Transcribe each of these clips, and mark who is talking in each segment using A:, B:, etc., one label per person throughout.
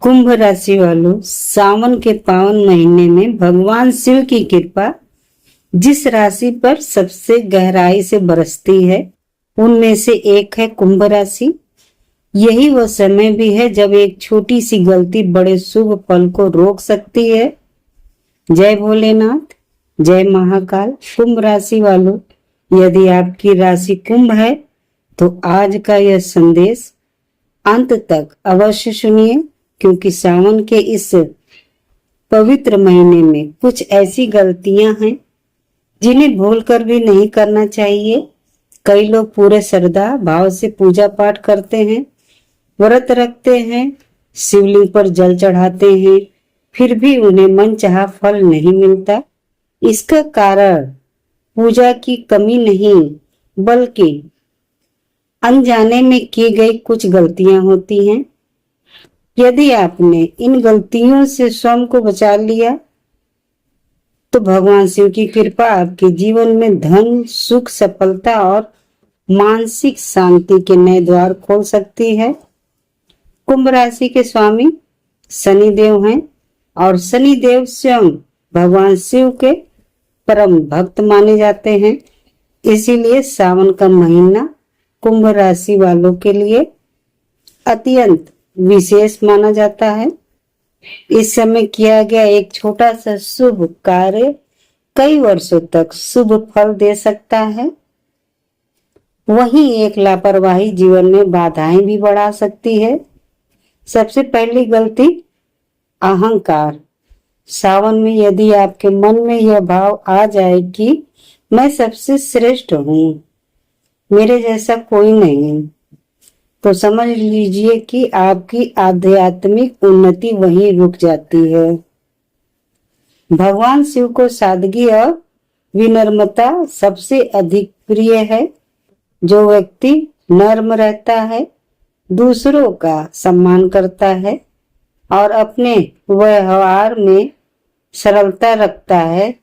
A: कुंभ राशि वालों, सावन के पावन महीने में भगवान शिव की कृपा जिस राशि पर सबसे गहराई से बरसती है उनमें से एक है कुंभ राशि। यही वह समय भी है जब एक छोटी सी गलती बड़े शुभ फल को रोक सकती है। जय भोलेनाथ, जय महाकाल। कुंभ राशि वालों, यदि आपकी राशि कुंभ है तो आज का यह संदेश अंत तक अवश्य सुनिए, क्योंकि सावन के इस पवित्र महीने में कुछ ऐसी गलतियां हैं जिन्हें भूलकर भी नहीं करना चाहिए। कई लोग पूरे श्रद्धा भाव से पूजा पाठ करते हैं, व्रत रखते हैं, शिवलिंग पर जल चढ़ाते हैं, फिर भी उन्हें मनचाहा फल नहीं मिलता। इसका कारण पूजा की कमी नहीं, बल्कि अनजाने में की गई कुछ गलतियां होती हैं। यदि आपने इन गलतियों से स्वयं को बचा लिया तो भगवान शिव की कृपा आपके जीवन में धन, सुख, सफलता और मानसिक शांति के नए द्वार खोल सकती है। कुंभ राशि के स्वामी शनि देव हैं और शनि देव स्वयं भगवान शिव के परम भक्त माने जाते हैं। इसीलिए सावन का महीना कुंभ राशि वालों के लिए अत्यंत विशेष माना जाता है। इस समय किया गया एक छोटा सा शुभ कार्य कई वर्षों तक शुभ फल दे सकता है। वहीं एक लापरवाही जीवन में बाधाएं भी बढ़ा सकती है। सबसे पहली गलती, अहंकार। सावन में यदि आपके मन में यह भाव आ जाए कि मैं सबसे श्रेष्ठ हूँ, मेरे जैसा कोई नहीं, तो समझ लीजिए कि आपकी आध्यात्मिक उन्नति वहीं रुक जाती है। भगवान शिव को सादगी और विनम्रता सबसे अधिक प्रिय है। जो व्यक्ति नर्म रहता है, दूसरों का सम्मान करता है और अपने व्यवहार में सरलता रखता है,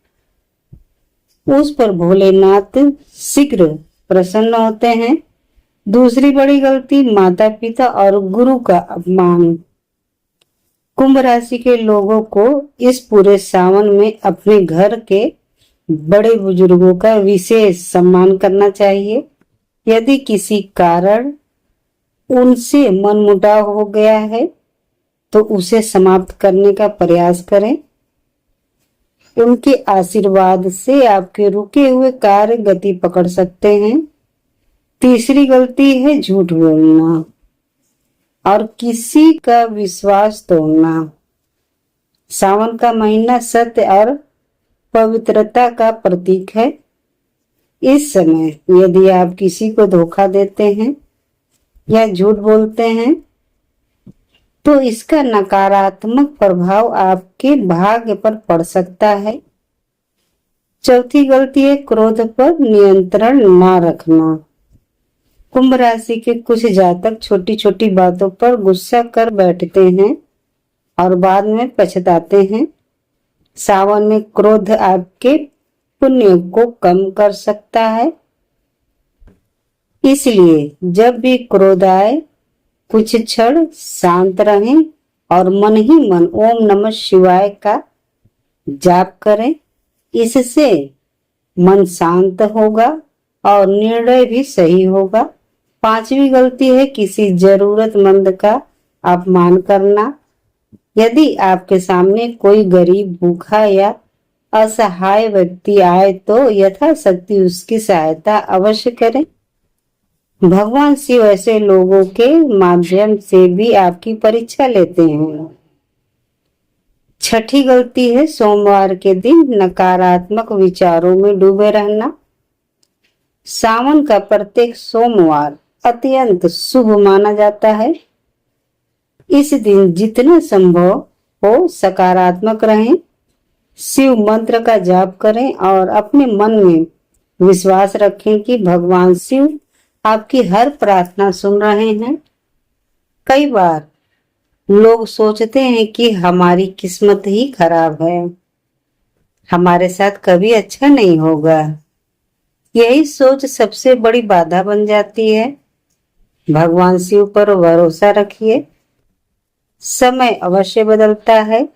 A: उस पर भोलेनाथ शीघ्र प्रसन्न होते हैं। दूसरी बड़ी गलती, माता पिता और गुरु का अपमान। कुंभ राशि के लोगों को इस पूरे सावन में अपने घर के बड़े बुजुर्गों का विशेष सम्मान करना चाहिए। यदि किसी कारण उनसे मनमुटाव हो गया है तो उसे समाप्त करने का प्रयास करें। उनके आशीर्वाद से आपके रुके हुए कार्य गति पकड़ सकते हैं। तीसरी गलती है झूठ बोलना और किसी का विश्वास तोड़ना। सावन का महीना सत्य और पवित्रता का प्रतीक है। इस समय यदि आप किसी को धोखा देते हैं या झूठ बोलते हैं तो इसका नकारात्मक प्रभाव आपके भाग्य पर पड़ सकता है। चौथी गलती है क्रोध पर नियंत्रण ना रखना। कुंभ राशि के कुछ जातक छोटी छोटी बातों पर गुस्सा कर बैठते हैं और बाद में पछताते हैं। सावन में क्रोध आपके पुण्य को कम कर सकता है। इसलिए जब भी क्रोध आए कुछ क्षण शांत रहें और मन ही मन ओम नमः शिवाय का जाप करें। इससे मन शांत होगा और निर्णय भी सही होगा। पांचवी गलती है किसी जरूरतमंद का अपमान करना। यदि आपके सामने कोई गरीब, भूखा या असहाय व्यक्ति आए तो यथाशक्ति उसकी सहायता अवश्य करें। भगवान शिव ऐसे लोगों के माध्यम से भी आपकी परीक्षा लेते हैं। छठी गलती है सोमवार के दिन नकारात्मक विचारों में डूबे रहना। सावन का प्रत्येक सोमवार अत्यंत शुभ माना जाता है। इस दिन जितना संभव हो सकारात्मक रहें, शिव मंत्र का जाप करें और अपने मन में विश्वास रखें कि भगवान शिव आपकी हर प्रार्थना सुन रहे हैं। कई बार लोग सोचते हैं कि हमारी किस्मत ही खराब है, हमारे साथ कभी अच्छा नहीं होगा। यही सोच सबसे बड़ी बाधा बन जाती है। भगवान शिव पर भरोसा रखिए। समय अवश्य बदलता है।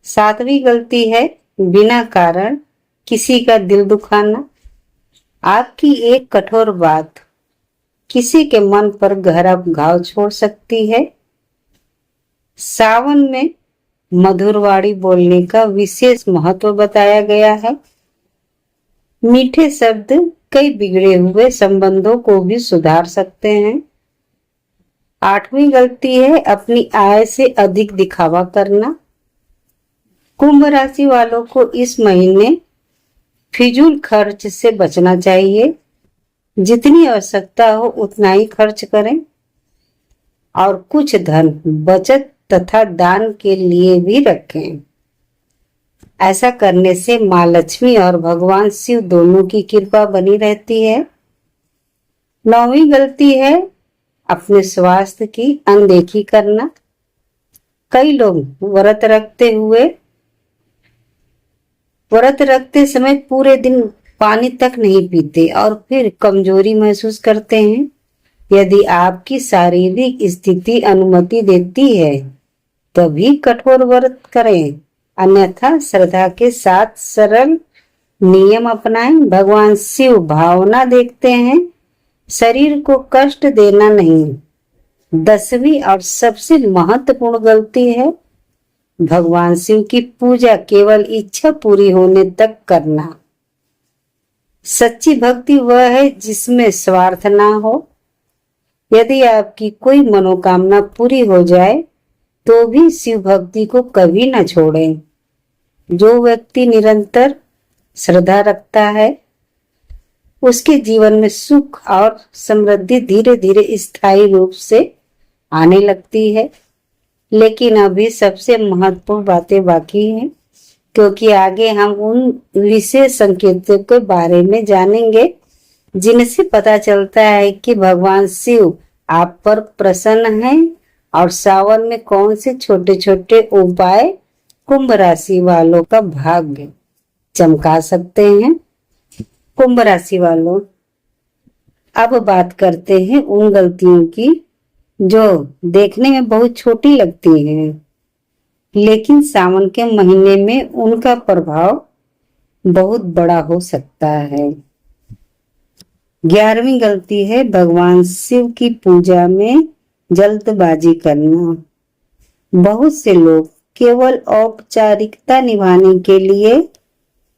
A: सातवीं गलती है बिना कारण किसी का दिल दुखाना। आपकी एक कठोर बात किसी के मन पर गहरा घाव छोड़ सकती है। सावन में मधुर वाणी बोलने का विशेष महत्व बताया गया है। मीठे शब्द कई बिगड़े हुए संबंधों को भी सुधार सकते हैं। आठवीं गलती है अपनी आय से अधिक दिखावा करना। कुंभ राशि वालों को इस महीने फिजूल खर्च से बचना चाहिए। जितनी आवश्यकता हो उतना ही खर्च करें और कुछ धन बचत तथा दान के लिए भी रखें। ऐसा करने से माँ लक्ष्मी और भगवान शिव दोनों की कृपा बनी रहती है। नौवीं गलती है अपने स्वास्थ्य की अनदेखी करना। कई लोग व्रत रखते समय पूरे दिन पानी तक नहीं पीते और फिर कमजोरी महसूस करते हैं। यदि आपकी शारीरिक स्थिति अनुमति देती है तभी कठोर व्रत करें, अन्यथा श्रद्धा के साथ सरल नियम अपनाएं। भगवान शिव भावना देखते हैं, शरीर को कष्ट देना नहीं। 10वीं और सबसे महत्वपूर्ण गलती है भगवान शिव की पूजा केवल इच्छा पूरी होने तक करना। सच्ची भक्ति वह है जिसमें स्वार्थ ना हो। यदि आपकी कोई मनोकामना पूरी हो जाए तो भी शिव भक्ति को कभी न छोड़ें। जो व्यक्ति निरंतर श्रद्धा रखता है उसके जीवन में सुख और समृद्धि धीरे धीरे स्थायी रूप से आने लगती है। लेकिन अभी सबसे महत्वपूर्ण बातें बाकी हैं, क्योंकि आगे हम उन विशेष संकेतों के बारे में जानेंगे जिनसे पता चलता है कि भगवान शिव आप पर प्रसन्न हैं और सावन में कौन से छोटे छोटे उपाय कुंभ राशि वालों का भाग्य चमका सकते हैं। कुंभ राशि वालों, अब बात करते हैं उन गलतियों की जो देखने में बहुत छोटी लगती हैं, लेकिन सावन के महीने में उनका प्रभाव बहुत बड़ा हो सकता है। 11वीं गलती है भगवान शिव की पूजा में जल्दबाजी करना। बहुत से लोग केवल औपचारिकता निभाने के लिए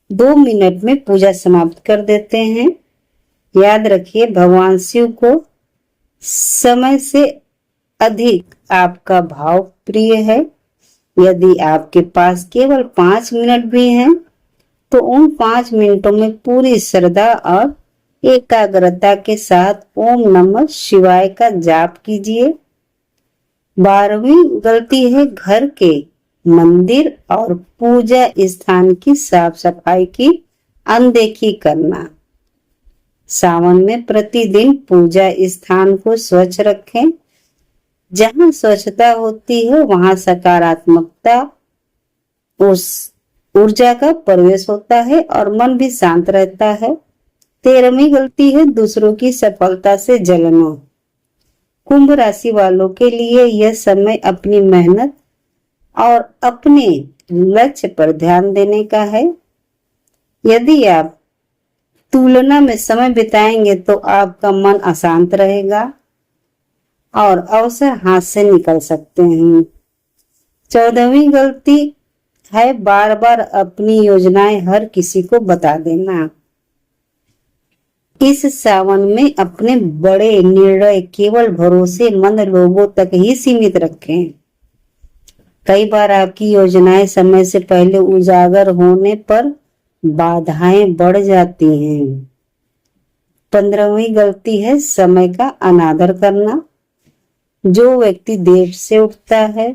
A: 2 मिनट में पूजा समाप्त कर देते हैं। याद रखिए, भगवान शिव को समय से अधिक आपका भाव प्रिय है। यदि आपके पास केवल 5 मिनट भी हैं, तो उन 5 मिनटों में पूरी श्रद्धा और एकाग्रता के साथ ओम नमः शिवाय का जाप कीजिए। 12वीं गलती है घर के मंदिर और पूजा स्थान की साफ सफाई की अनदेखी करना। सावन में प्रतिदिन पूजा स्थान को स्वच्छ रखें। जहां स्वच्छता होती है वहां सकारात्मकता उस ऊर्जा का प्रवेश होता है और मन भी शांत रहता है। 13वीं गलती है दूसरों की सफलता से जलना। कुंभ राशि वालों के लिए यह समय अपनी मेहनत और अपने लक्ष्य पर ध्यान देने का है। यदि आप तुलना में समय बिताएंगे तो आपका मन अशांत रहेगा और अवसर हाथ से निकल सकते हैं। 14वीं गलती है बार बार अपनी योजनाएं हर किसी को बता देना। इस सावन में अपने बड़े निर्णय केवल भरोसेमंद लोगों तक ही सीमित रखें। कई बार आपकी योजनाएं समय से पहले उजागर होने पर बाधाएं बढ़ जाती हैं। 15वीं गलती है समय का अनादर करना। जो व्यक्ति देर से उठता है,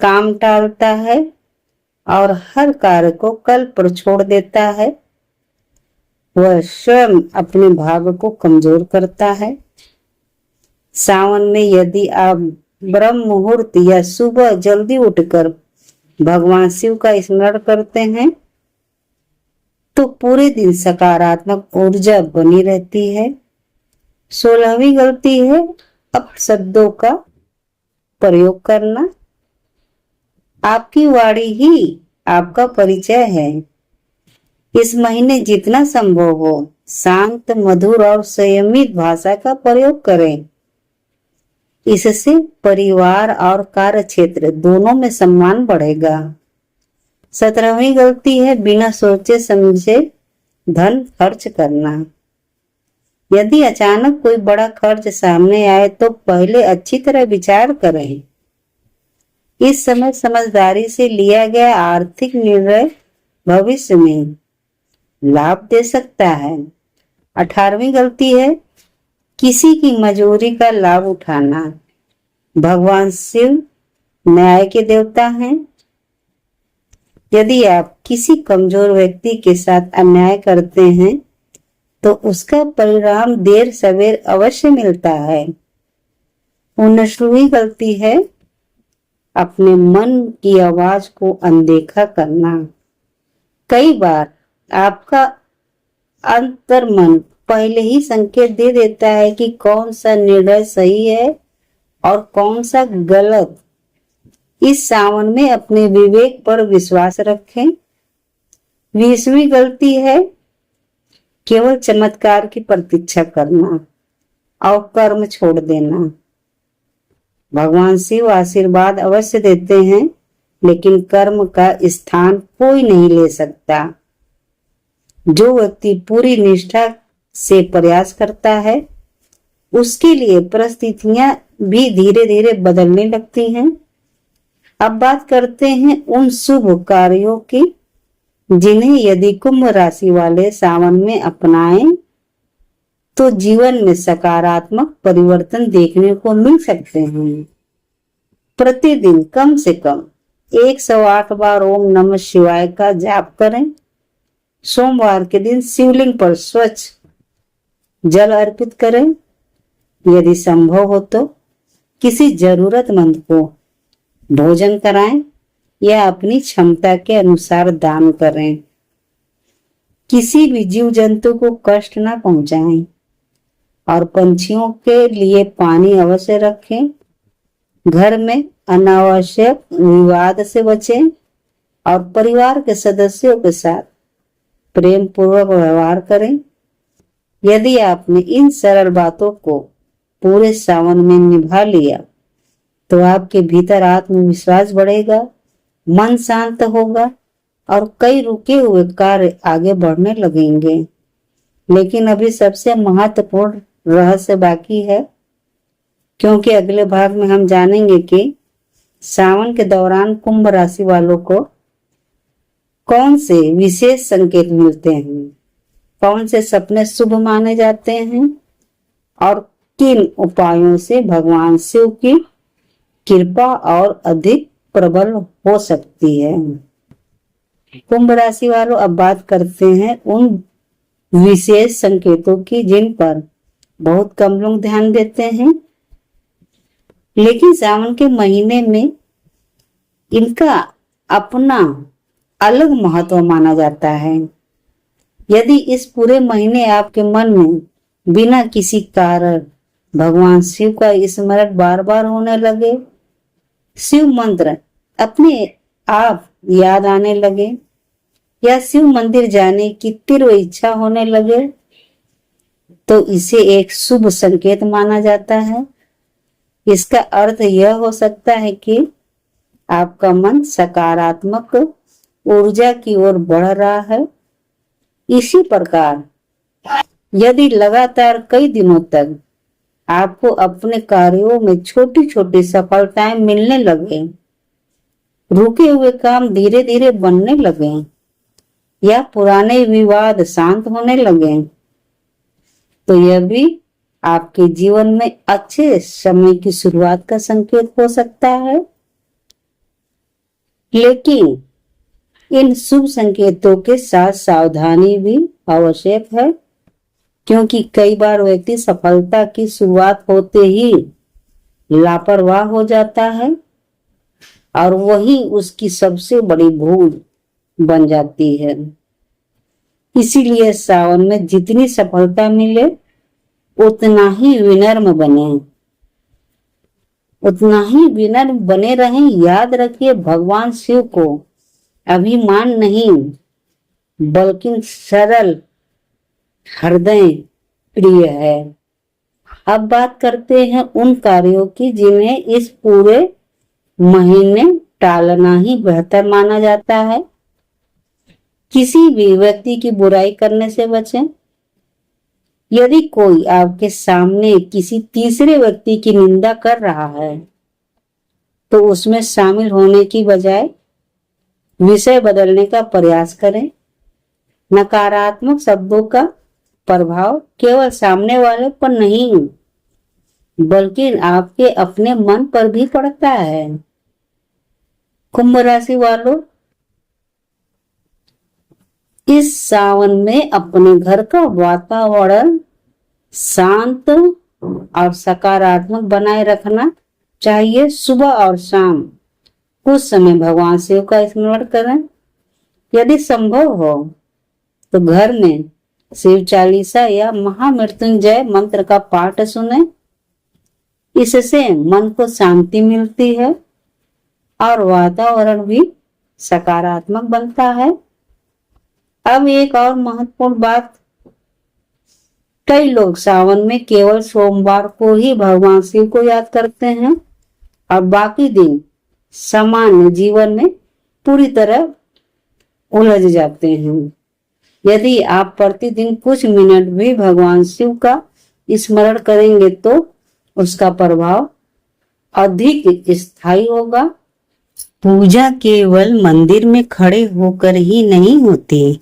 A: काम टालता है और हर कार्य को कल पर छोड़ देता है, वह स्वयं अपने भाग्य को कमजोर करता है। सावन में यदि आप ब्रह्म मुहूर्त या सुबह जल्दी उठकर भगवान शिव का स्मरण करते हैं तो पूरे दिन सकारात्मक ऊर्जा बनी रहती है। 16वीं गलती है अपशब्दों का प्रयोग करना। आपकी वाणी ही आपका परिचय है। इस महीने जितना संभव हो शांत, मधुर और संयमित भाषा का प्रयोग करें। इससे परिवार और कार्य क्षेत्र दोनों में सम्मान बढ़ेगा। 17वीं गलती है बिना सोचे समझे धन खर्च करना। यदि अचानक कोई बड़ा खर्च सामने आए तो पहले अच्छी तरह विचार करें। इस समय समझदारी से लिया गया आर्थिक निर्णय भविष्य में लाभ दे सकता है। 18वीं गलती है किसी की मजबूरी का लाभ उठाना। भगवान शिव न्याय के देवता हैं। यदि आप किसी कमजोर व्यक्ति के साथ अन्याय करते हैं तो उसका परिणाम देर सवेर अवश्य मिलता है। 19वीं गलती है अपने मन की आवाज को अनदेखा करना। कई बार आपका अंतर्मन पहले ही संकेत दे देता है कि कौन सा निर्णय सही है और कौन सा गलत। इस सावन में अपने विवेक पर विश्वास रखें। 20वीं गलती है केवल चमत्कार की प्रतीक्षा करना और कर्म छोड़ देना। भगवान शिव आशीर्वाद अवश्य देते हैं, लेकिन कर्म का स्थान कोई नहीं ले सकता। जो व्यक्ति पूरी निष्ठा से प्रयास करता है उसके लिए परिस्थितियां भी धीरे धीरे बदलने लगती हैं। अब बात करते हैं उन शुभ कार्यों की जिन्हें यदि कुंभ राशि वाले सावन में अपनाएं तो जीवन में सकारात्मक परिवर्तन देखने को मिल सकते हैं। प्रतिदिन कम से कम 108 बार ओम नमः शिवाय का जाप करें। सोमवार के दिन शिवलिंग पर स्वच्छ जल अर्पित करें। यदि संभव हो तो किसी जरूरतमंद को भोजन कराएं या अपनी क्षमता के अनुसार दान करें। किसी भी जीव जंतु को कष्ट न पहुंचाएं और पंछियों के लिए पानी अवश्य रखें। घर में अनावश्यक विवाद से बचें और परिवार के सदस्यों के साथ प्रेम पूर्वक व्यवहार करें। यदि आपने इन सरल बातों को पूरे सावन में निभा लिया तो आपके भीतर आत्मविश्वास बढ़ेगा, मन शांत होगा और कई रुके हुए कार्य आगे बढ़ने लगेंगे। लेकिन अभी सबसे महत्वपूर्ण रहस्य बाकी है, क्योंकि अगले भाग में हम जानेंगे कि सावन के दौरान कुंभ राशि वालों को कौन से विशेष संकेत मिलते हैं, कौन से सपने शुभ माने जाते हैं और किन उपायों से भगवान शिव की कृपा और अधिक प्रबल हो सकती है। कुंभ राशि वालों, अब बात करते हैं उन विशेष संकेतों की जिन पर बहुत कम लोग ध्यान देते हैं, लेकिन सावन के महीने में इनका अपना अलग महत्व माना जाता है। यदि इस पूरे महीने आपके मन में बिना किसी कारण भगवान शिव का स्मरण बार बार होने लगे, शिव मंत्र अपने आप याद आने लगे या शिव मंदिर जाने की तीव्र इच्छा होने लगे, तो इसे एक शुभ संकेत माना जाता है। इसका अर्थ यह हो सकता है कि आपका मन सकारात्मक ऊर्जा की ओर बढ़ रहा है। इसी प्रकार यदि लगातार कई दिनों तक आपको अपने कार्यों में छोटी छोटी सफलताएं मिलने लगे, रुके हुए काम धीरे धीरे बनने लगे या पुराने विवाद शांत होने लगे, तो यह भी आपके जीवन में अच्छे समय की शुरुआत का संकेत हो सकता है। लेकिन इन शुभ संकेतों के साथ सावधानी भी आवश्यक है, क्योंकि कई बार व्यक्ति सफलता की शुरुआत होते ही लापरवाह हो जाता है और वही उसकी सबसे बड़ी भूल बन जाती है। इसीलिए सावन में जितनी सफलता मिले उतना ही विनम्र बने, उतना ही विनम्र बने रहें। याद रखिए, भगवान शिव को अभिमान नहीं बल्कि सरल हृदय प्रिय है। अब बात करते हैं उन कार्यों की जिन्हें इस पूरे महीने टालना ही बेहतर माना जाता है। किसी भी व्यक्ति की बुराई करने से बचें। यदि कोई आपके सामने किसी तीसरे व्यक्ति की निंदा कर रहा है तो उसमें शामिल होने की बजाय विषय बदलने का प्रयास करें। नकारात्मक शब्दों का प्रभाव केवल सामने वाले पर नहीं बल्कि आपके अपने मन पर भी पड़ता है। कुंभ राशि वालों, इस सावन में अपने घर का वातावरण शांत और सकारात्मक बनाए रखना चाहिए। सुबह और शाम कुछ समय भगवान शिव का स्मरण करें। यदि संभव हो तो घर में शिव चालीसा या महामृत्युंजय मंत्र का पाठ सुने। इससे मन को शांति मिलती है और वातावरण भी सकारात्मक बनता है। अब एक और महत्वपूर्ण बात, कई लोग सावन में केवल सोमवार को ही भगवान शिव को याद करते हैं और बाकी दिन सामान्य जीवन में पूरी तरह उलझ जाते हैं। यदि आप प्रतिदिन कुछ मिनट भी भगवान शिव का स्मरण करेंगे तो उसका प्रभाव अधिक स्थायी होगा। पूजा केवल मंदिर में खड़े होकर ही नहीं होती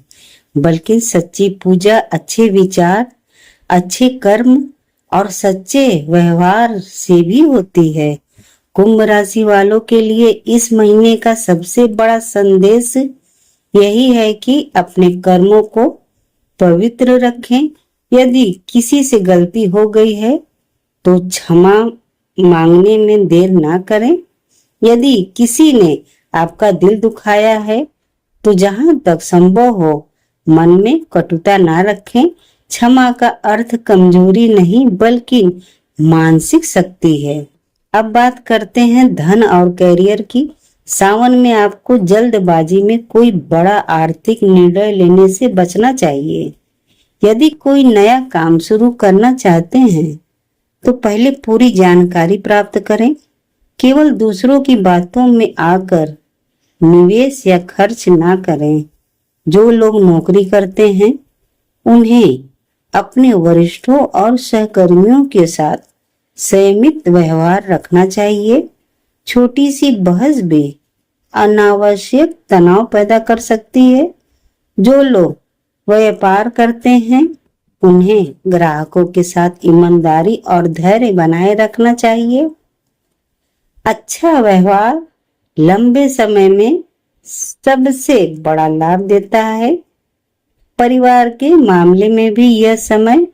A: बल्कि सच्ची पूजा अच्छे विचार, अच्छे कर्म और सच्चे व्यवहार से भी होती है। कुंभ राशि वालों के लिए इस महीने का सबसे बड़ा संदेश यही है कि अपने कर्मों को पवित्र रखें। यदि किसी से गलती हो गई है तो क्षमा मांगने में देर ना करें। यदि किसी ने आपका दिल दुखाया है तो जहां तक संभव हो मन में कटुता ना रखें। क्षमा का अर्थ कमजोरी नहीं बल्कि मानसिक शक्ति है। अब बात करते हैं धन और करियर की। सावन में आपको जल्दबाजी में कोई बड़ा आर्थिक निर्णय लेने से बचना चाहिए। यदि कोई नया काम शुरू करना चाहते हैं तो पहले पूरी जानकारी प्राप्त करें। केवल दूसरों की बातों में आकर निवेश या खर्च ना करें। जो लोग नौकरी करते हैं उन्हें अपने वरिष्ठों और सहकर्मियों के साथ संयमित व्यवहार रखना चाहिए। छोटी सी बहस भी अनावश्यक तनाव पैदा कर सकती है। जो लोग व्यापार करते हैं उन्हें ग्राहकों के साथ ईमानदारी और धैर्य बनाए रखना चाहिए। अच्छा व्यवहार लंबे समय में सबसे बड़ा लाभ देता है। परिवार के मामले में भी यह समय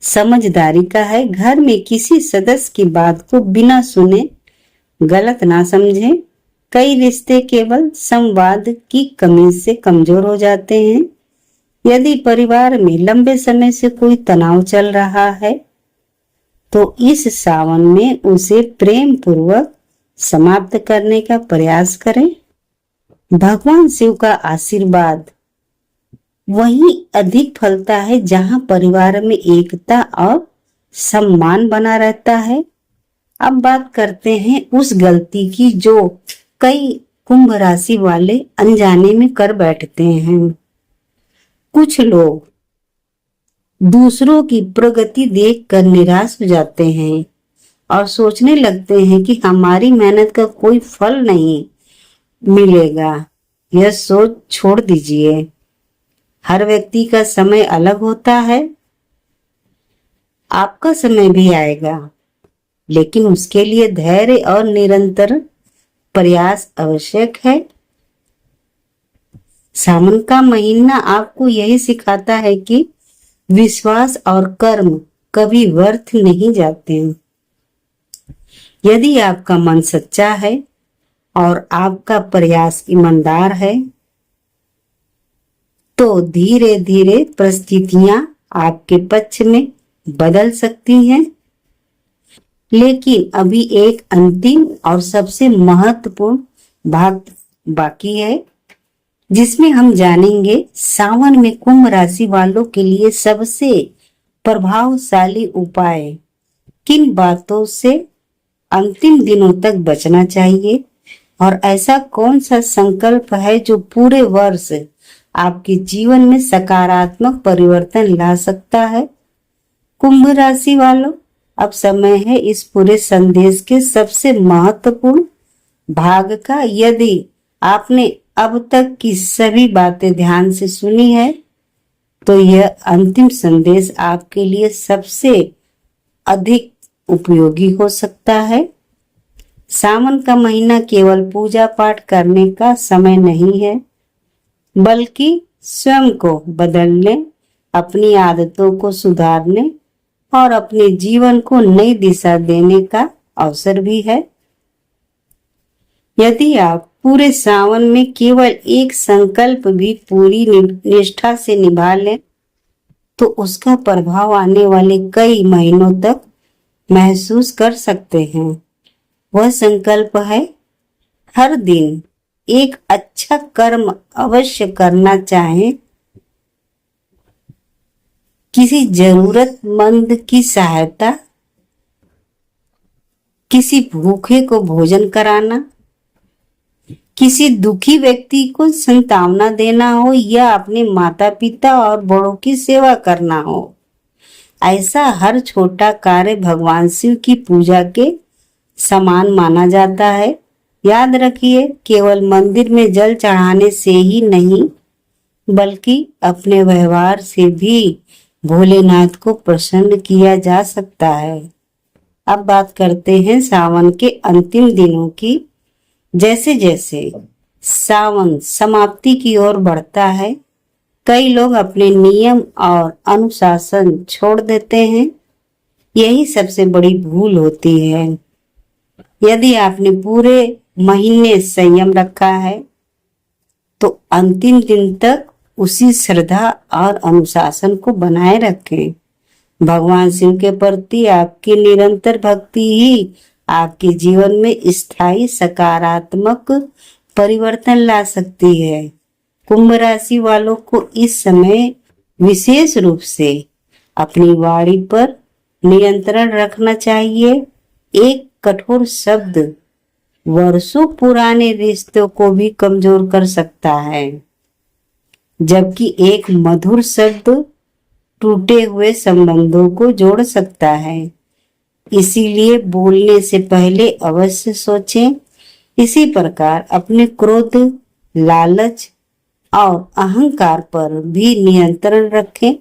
A: समझदारी का है। घर में किसी सदस्य की बात को बिना सुने गलत ना समझें। कई रिश्ते केवल संवाद की कमी से कमजोर हो जाते हैं। यदि परिवार में लंबे समय से कोई तनाव चल रहा है तो इस सावन में उसे प्रेम पूर्वक समाप्त करने का प्रयास करें। भगवान शिव का आशीर्वाद वहीं अधिक फलता है जहां परिवार में एकता और सम्मान बना रहता है। अब बात करते हैं उस गलती की जो कई कुंभ राशि वाले अनजाने में कर बैठते हैं। कुछ लोग दूसरों की प्रगति देखकर निराश हो जाते हैं और सोचने लगते हैं कि हमारी मेहनत का कोई फल नहीं मिलेगा। यह सोच छोड़ दीजिए। हर व्यक्ति का समय अलग होता है। आपका समय भी आएगा लेकिन उसके लिए धैर्य और निरंतर प्रयास आवश्यक है। सावन का महीना आपको यही सिखाता है कि विश्वास और कर्म कभी व्यर्थ नहीं जाते। यदि आपका मन सच्चा है और आपका प्रयास ईमानदार है तो धीरे धीरे परिस्थितियां आपके पक्ष में बदल सकती हैं। लेकिन अभी एक अंतिम और सबसे महत्वपूर्ण भाग बाकी है, जिसमें हम जानेंगे सावन में कुंभ राशि वालों के लिए सबसे प्रभावशाली उपाय, किन बातों से अंतिम दिनों तक बचना चाहिए और ऐसा कौन सा संकल्प है जो पूरे वर्ष आपके जीवन में सकारात्मक परिवर्तन ला सकता है। कुंभ राशि वालों, अब समय है इस पूरे संदेश के सबसे महत्वपूर्ण भाग का। यदि आपने अब तक की सभी बातें ध्यान से सुनी है तो यह अंतिम संदेश आपके लिए सबसे अधिक उपयोगी हो सकता है। सावन का महीना केवल पूजा पाठ करने का समय नहीं है, बल्कि स्वयं को बदलने, अपनी आदतों को सुधारने और अपने जीवन को नई दिशा देने का अवसर भी है। यदि आप पूरे सावन में केवल एक संकल्प भी पूरी निष्ठा से निभा लें तो उसका प्रभाव आने वाले कई महीनों तक महसूस कर सकते हैं। वह संकल्प है हर दिन एक अच्छा कर्म अवश्य करना चाहे, किसी जरूरतमंद की सहायता, किसी भूखे को भोजन कराना, किसी दुखी व्यक्ति को सांत्वना देना हो या अपने माता पिता और बड़ों की सेवा करना हो। ऐसा हर छोटा कार्य भगवान शिव की पूजा के समान माना जाता है। याद रखिए, केवल मंदिर में जल चढ़ाने से ही नहीं, बल्कि अपने व्यवहार से भी भोलेनाथ को प्रसन्न किया जा सकता है। अब बात करते हैं सावन के अंतिम दिनों की। जैसे जैसे सावन समाप्ति की ओर बढ़ता है, कई लोग अपने नियम और अनुशासन छोड़ देते हैं। यही सबसे बड़ी भूल होती है। यदि आपने पूरे महीने संयम रखा है तो अंतिम दिन तक उसी श्रद्धा और अनुशासन को बनाए रखें। भगवान शिव के प्रति आपकी निरंतर भक्ति ही आपके जीवन में स्थायी सकारात्मक परिवर्तन ला सकती है। कुंभ राशि वालों को इस समय विशेष रूप से अपनी वाणी पर नियंत्रण रखना चाहिए। एक कठोर शब्द वर्षों पुराने रिश्तों को भी कमजोर कर सकता है, जबकि एक मधुर शब्द टूटे हुए संबंधों को जोड़ सकता है। इसीलिए बोलने से पहले अवश्य सोचें। इसी प्रकार अपने क्रोध, लालच और अहंकार पर भी नियंत्रण रखें।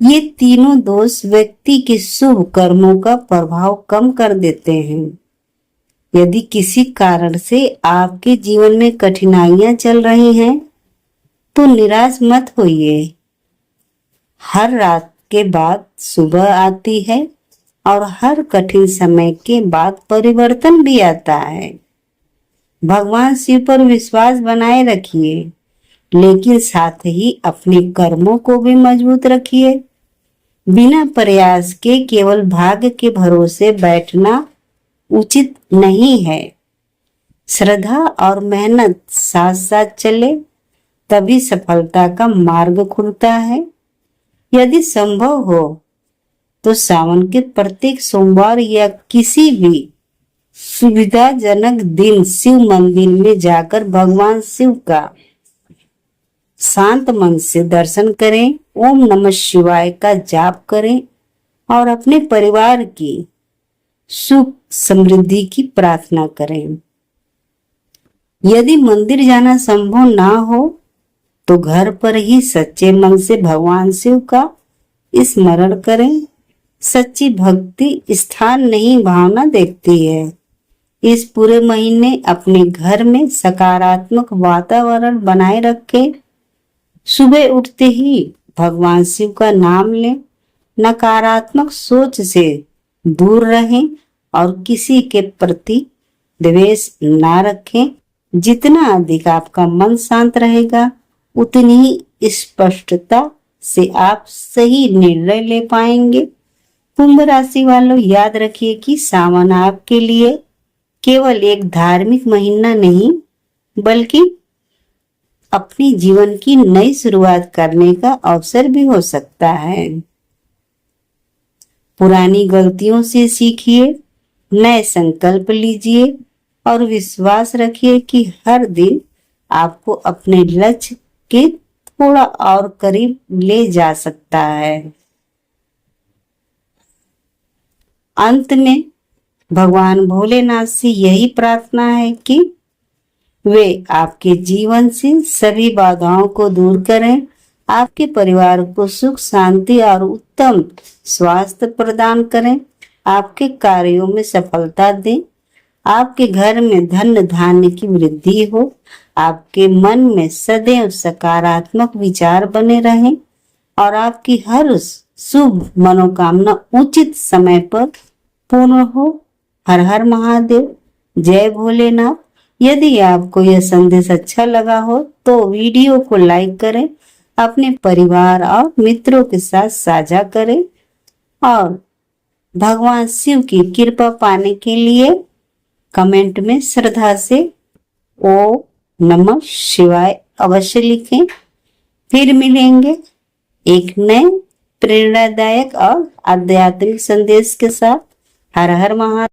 A: ये तीनों दोष व्यक्ति के शुभ कर्मों का प्रभाव कम कर देते हैं। यदि किसी कारण से आपके जीवन में कठिनाइयां चल रही हैं तो निराश मत होइए। हर रात के बाद सुबह आती है और हर कठिन समय के बाद परिवर्तन भी आता है। भगवान शिव पर विश्वास बनाए रखिए, लेकिन साथ ही अपने कर्मों को भी मजबूत रखिए। बिना प्रयास के केवल भाग्य के भरोसे बैठना उचित नहीं है। श्रद्धा और मेहनत साथ साथ चले, तभी सफलता का मार्ग खुलता है। यदि संभव हो तो सावन के प्रत्येक सोमवार या किसी भी सुविधाजनक दिन शिव मंदिर में जाकर भगवान शिव का शांत मन से दर्शन करें, ओम नमः शिवाय का जाप करें और अपने परिवार की सुख समृद्धि की प्रार्थना करें। यदि मंदिर जाना संभव ना हो तो घर पर ही सच्चे मन से भगवान शिव का स्मरण करें। सच्ची भक्ति स्थान नहीं, भावना देखती है। इस पूरे महीने अपने घर में सकारात्मक वातावरण बनाए रखें। सुबह उठते ही भगवान शिव का नाम लें, नकारात्मक सोच से दूर रहें और किसी के प्रति द्वेष ना रखें। जितना अधिक आपका मन शांत रहेगा, उतनी ही स्पष्टता से आप सही निर्णय ले पाएंगे। कुंभ राशि वालों, याद रखिए कि सावन आपके लिए केवल एक धार्मिक महीना नहीं बल्कि अपनी जीवन की नई शुरुआत करने का अवसर भी हो सकता है। पुरानी गलतियों से सीखिए, नए संकल्प लीजिए और विश्वास रखिए कि हर दिन आपको अपने लक्ष्य के थोड़ा और करीब ले जा सकता है। अंत में भगवान भोलेनाथ से यही प्रार्थना है कि वे आपके जीवन से सभी बाधाओं को दूर करें, आपके परिवार को सुख शांति और उत्तम स्वास्थ्य प्रदान करें, आपके कार्यों में सफलता दें, आपके घर में धन धान्य की वृद्धि हो, आपके मन में सदैव सकारात्मक विचार बने रहें और आपकी हर शुभ मनोकामना उचित समय पर पूर्ण हो। हर हर महादेव, जय भोलेनाथ। यदि आपको यह संदेश अच्छा लगा हो तो वीडियो को लाइक करें, अपने परिवार और मित्रों के साथ साझा करें और भगवान शिव की कृपा पाने के लिए कमेंट में श्रद्धा से ओम नमः शिवाय अवश्य लिखें। फिर मिलेंगे एक नए प्रेरणादायक और आध्यात्मिक संदेश के साथ। हर हर महादेव।